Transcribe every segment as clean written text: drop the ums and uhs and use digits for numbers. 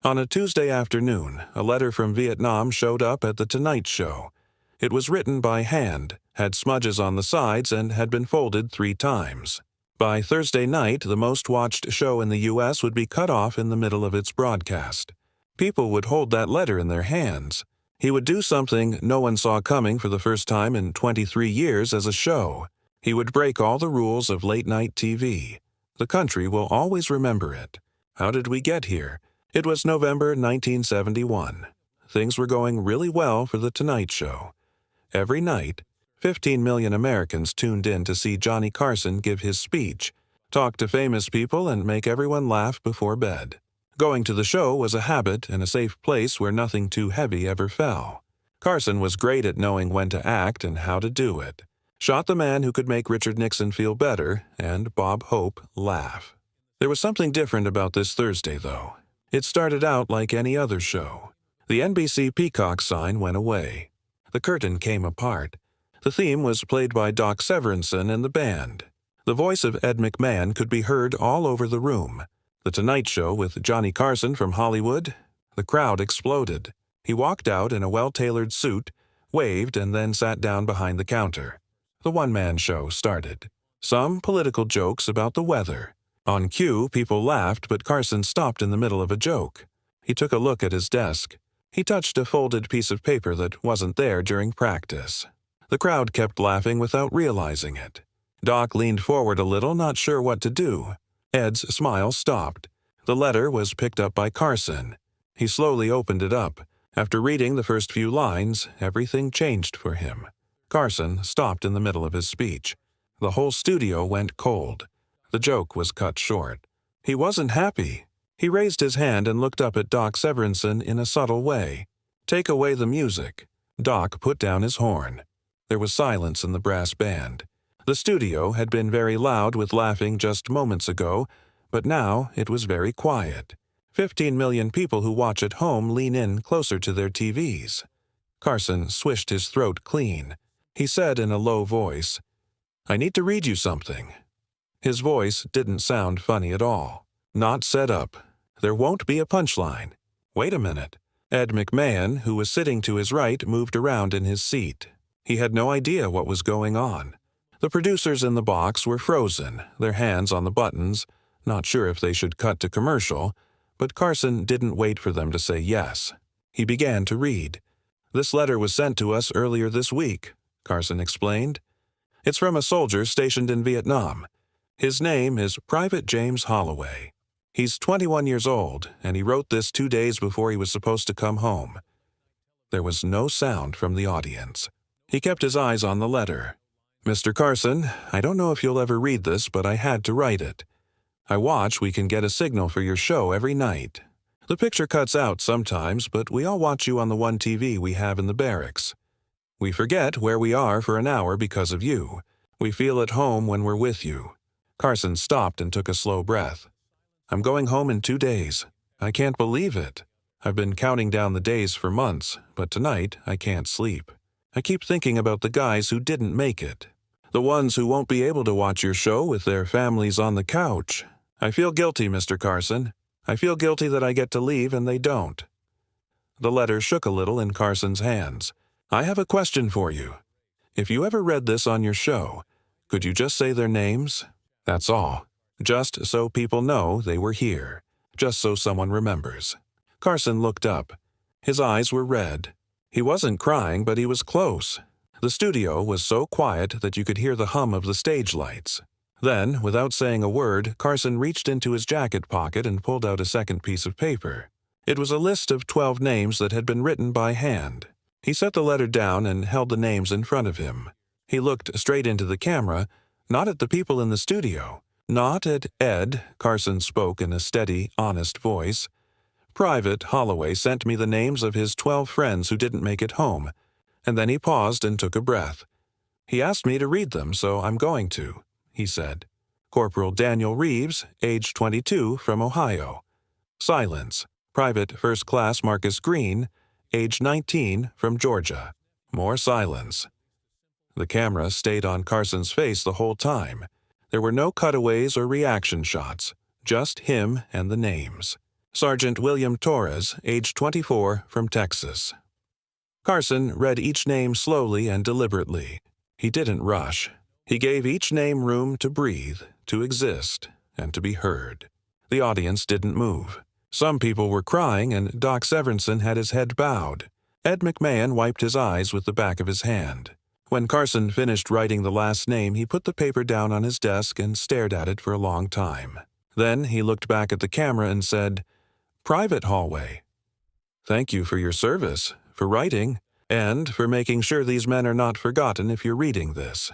On a Tuesday afternoon, a letter from Vietnam showed up at The Tonight Show. It was written by hand, had smudges on the sides, and had been folded 3 times. By Thursday night, the most-watched show in the U.S. would be cut off in the middle of its broadcast. People would hold that letter in their hands. He would do something no one saw coming for the first time in 23 years as a show. He would break all the rules of late-night TV. The country will always remember it. How did we get here? It was November 1971. Things were going really well for The Tonight Show. Every night, 15 million Americans tuned in to see Johnny Carson give his speech, talk to famous people, and make everyone laugh before bed. Going to the show was a habit and a safe place where nothing too heavy ever fell. Carson was great at knowing when to act and how to do it. Shot the man who could make Richard Nixon feel better and Bob Hope laugh. There was something different about this Thursday, though. It started out like any other show. The NBC Peacock sign went away. The curtain came apart. The theme was played by Doc Severinsen and the band. The voice of Ed McMahon could be heard all over the room. The Tonight Show with Johnny Carson from Hollywood. The crowd exploded. He walked out in a well-tailored suit, waved, and then sat down behind the counter. The one-man show started. Some political jokes about the weather. On cue, people laughed, but Carson stopped in the middle of a joke. He took a look at his desk. He touched a folded piece of paper that wasn't there during practice. The crowd kept laughing without realizing it. Doc leaned forward a little, not sure what to do. Ed's smile stopped. The letter was picked up by Carson. He slowly opened it up. After reading the first few lines, everything changed for him. Carson stopped in the middle of his speech. The whole studio went cold. The joke was cut short. He wasn't happy. He raised his hand and looked up at Doc Severinsen in a subtle way. "Take away the music." Doc put down his horn. There was silence in the brass band. The studio had been very loud with laughing just moments ago, but now it was very quiet. 15 million people who watch at home lean in closer to their TVs. Carson swished his throat clean. He said in a low voice, "I need to read you something." His voice didn't sound funny at all. Not set up. There won't be a punchline. Wait a minute. Ed McMahon, who was sitting to his right, moved around in his seat. He had no idea what was going on. The producers in the box were frozen, their hands on the buttons, not sure if they should cut to commercial, but Carson didn't wait for them to say yes. He began to read. "This letter was sent to us earlier this week," Carson explained. "It's from a soldier stationed in Vietnam. His name is Private James Holloway. He's 21 years old, and he wrote this 2 days before he was supposed to come home." There was no sound from the audience. He kept his eyes on the letter. "Mr. Carson, I don't know if you'll ever read this, but I had to write it. I watch we can get a signal for your show every night. The picture cuts out sometimes, but we all watch you on the one TV we have in the barracks. We forget where we are for an hour because of you. We feel at home when we're with you." Carson stopped and took a slow breath. "I'm going home in 2 days. I can't believe it. I've been counting down the days for months, but tonight I can't sleep. I keep thinking about the guys who didn't make it. The ones who won't be able to watch your show with their families on the couch. I feel guilty, Mr. Carson. I feel guilty that I get to leave and they don't." The letter shook a little in Carson's hands. "I have a question for you. If you ever read this on your show, could you just say their names? That's all. Just so people know they were here. Just so someone remembers." Carson looked up. His eyes were red. He wasn't crying, but he was close. The studio was so quiet that you could hear the hum of the stage lights. Then, without saying a word, Carson reached into his jacket pocket and pulled out a second piece of paper. It was a list of 12 names that had been written by hand. He set the letter down and held the names in front of him. He looked straight into the camera, not at the people in the studio, not at Ed. Carson spoke in a steady, honest voice. "Private Holloway sent me the names of his 12 friends who didn't make it home." And then he paused and took a breath. "He asked me to read them, so I'm going to," he said. "Corporal Daniel Reeves, age 22, from Ohio. Silence. Private First Class Marcus Green, age 19, from Georgia." More silence. The camera stayed on Carson's face the whole time. There were no cutaways or reaction shots, just him and the names. Sergeant William Torres, age 24, from Texas. Carson read each name slowly and deliberately. He didn't rush. He gave each name room to breathe, to exist, and to be heard. The audience didn't move. Some people were crying, and Doc Severinsen had his head bowed. Ed McMahon wiped his eyes with the back of his hand. When Carson finished writing the last name, he put the paper down on his desk and stared at it for a long time. Then he looked back at the camera and said, "Private hallway. Thank you for your service, for writing, and for making sure these men are not forgotten if you're reading this."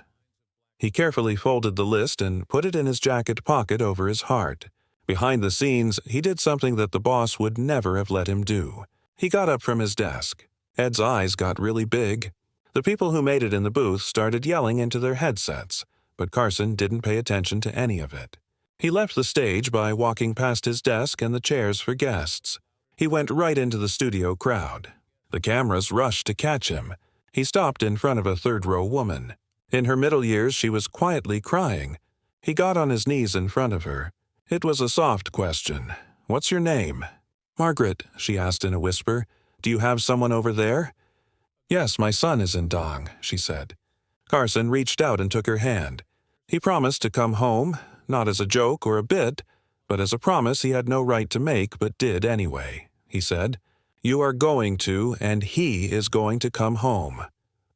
He carefully folded the list and put it in his jacket pocket over his heart. Behind the scenes, he did something that the boss would never have let him do. He got up from his desk. Ed's eyes got really big. The people who made it in the booth started yelling into their headsets, but Carson didn't pay attention to any of it. He left the stage by walking past his desk and the chairs for guests. He went right into the studio crowd. The cameras rushed to catch him. He stopped in front of a third-row woman. In her middle years, she was quietly crying. He got on his knees in front of her. It was a soft question. "What's your name?" "Margaret," she asked in a whisper. "Do you have someone over there?" "Yes, my son is in Dong," she said. Carson reached out and took her hand. He promised to come home, not as a joke or a bit, but as a promise he had no right to make but did anyway. He said, "You are going to, and he is going to come home.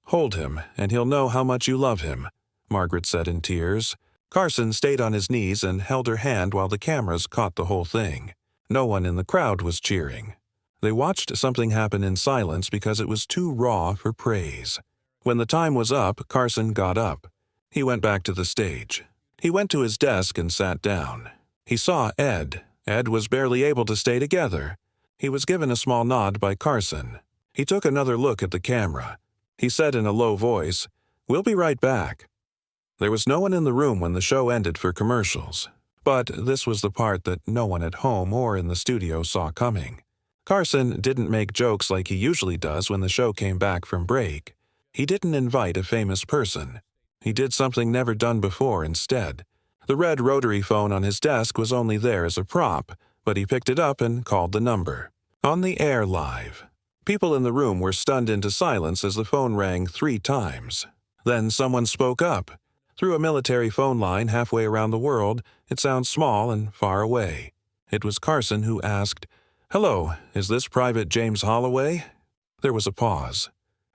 Hold him, and he'll know how much you love him," Margaret said in tears. Carson stayed on his knees and held her hand while the cameras caught the whole thing. No one in the crowd was cheering. They watched something happen in silence because it was too raw for praise. When the time was up, Carson got up. He went back to the stage. He went to his desk and sat down. He saw Ed. Ed was barely able to stay together. He was given a small nod by Carson. He took another look at the camera. He said in a low voice, "We'll be right back." There was no one in the room when the show ended for commercials. But this was the part that no one at home or in the studio saw coming. Carson didn't make jokes like he usually does when the show came back from break. He didn't invite a famous person. He did something never done before instead. The red rotary phone on his desk was only there as a prop, but he picked it up and called the number. On the air live. People in the room were stunned into silence as the phone rang 3 times. Then someone spoke up. Through a military phone line halfway around the world, it sounds small and far away. It was Carson who asked, "Hello, is this Private James Holloway?" There was a pause.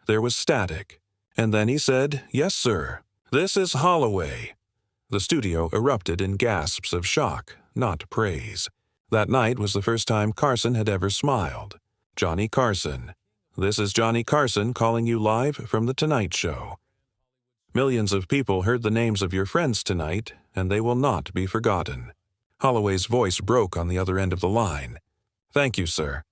There was static. And then he said, "Yes, sir. This is Holloway." The studio erupted in gasps of shock, not praise. That night was the first time Carson had ever smiled. Johnny Carson. This is Johnny Carson calling you live from The Tonight Show. Millions of people heard the names of your friends tonight, and they will not be forgotten. Holloway's voice broke on the other end of the line. "Thank you, sir."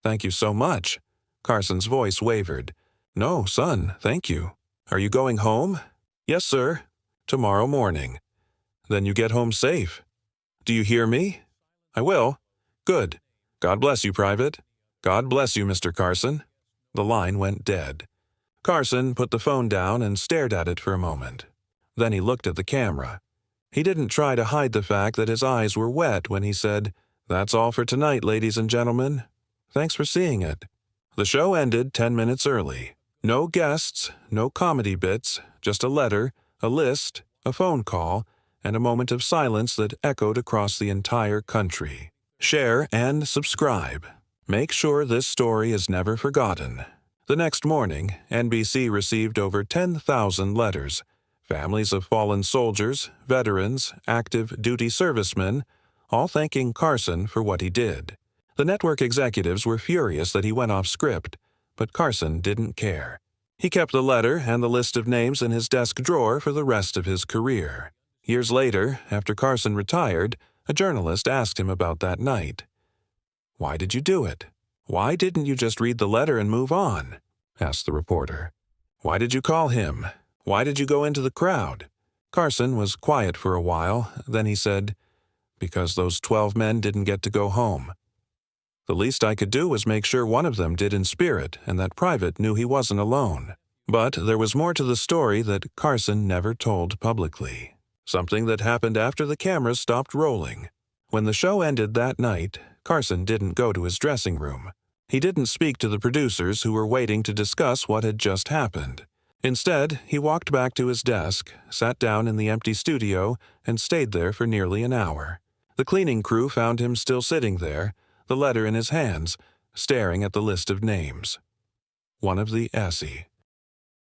"Thank you so much." Carson's voice wavered. "No, son, thank you. Are you going home?" "Yes, sir. Tomorrow morning." "Then you get home safe." "Do you hear me?" "I will." "Good. God bless you, Private." "God bless you, Mr. Carson." The line went dead. Carson put the phone down and stared at it for a moment. Then he looked at the camera. He didn't try to hide the fact that his eyes were wet when he said, "That's all for tonight, ladies and gentlemen. Thanks for seeing it." The show ended 10 minutes early. No guests, no comedy bits, just a letter, a list, a phone call, and a moment of silence that echoed across the entire country. Share and subscribe. Make sure this story is never forgotten. The next morning, NBC received over 10,000 letters. Families of fallen soldiers, veterans, active duty servicemen, all thanking Carson for what he did. The network executives were furious that he went off script, but Carson didn't care. He kept the letter and the list of names in his desk drawer for the rest of his career. Years later, after Carson retired, a journalist asked him about that night. "Why did you do it? Why didn't you just read the letter and move on?" asked the reporter. "Why did you call him? Why did you go into the crowd?" Carson was quiet for a while, then he said, "Because those 12 men didn't get to go home. The least I could do was make sure one of them did in spirit and that Private knew he wasn't alone." But there was more to the story that Carson never told publicly. Something that happened after the cameras stopped rolling. When the show ended that night, Carson didn't go to his dressing room. He didn't speak to the producers who were waiting to discuss what had just happened. Instead, he walked back to his desk, sat down in the empty studio, and stayed there for nearly an hour. The cleaning crew found him still sitting there, the letter in his hands, staring at the list of names. One of the Essie.